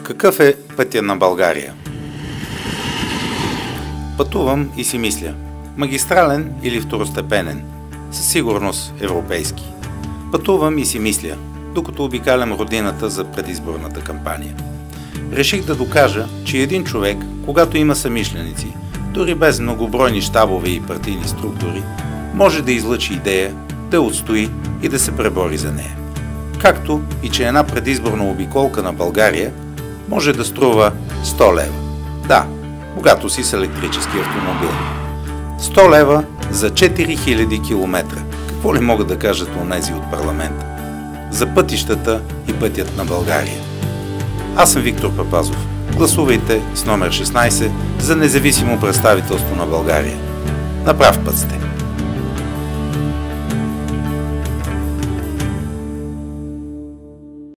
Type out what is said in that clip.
Какъв е пътя на България? Пътувам и си мисля. Магистрален или второстепенен? Със сигурност европейски. Пътувам и си мисля, докато обикалям родината за предизборната кампания. Реших да докажа, че един човек, когато има съмишленици, дори без многобройни щабове и партийни структури, може да излъчи идея, да отстои и да се пребори за нея. Както и че една предизборна обиколка на България може да струва 100 лева. Да, когато си с електрически автомобил. 100 лева за 4000 км. Какво ли могат да кажат онези от парламента? За пътищата и пътят на България. Аз съм Виктор Папазов. Гласувайте с номер 16 за независимо представителство на България. На прав път сте.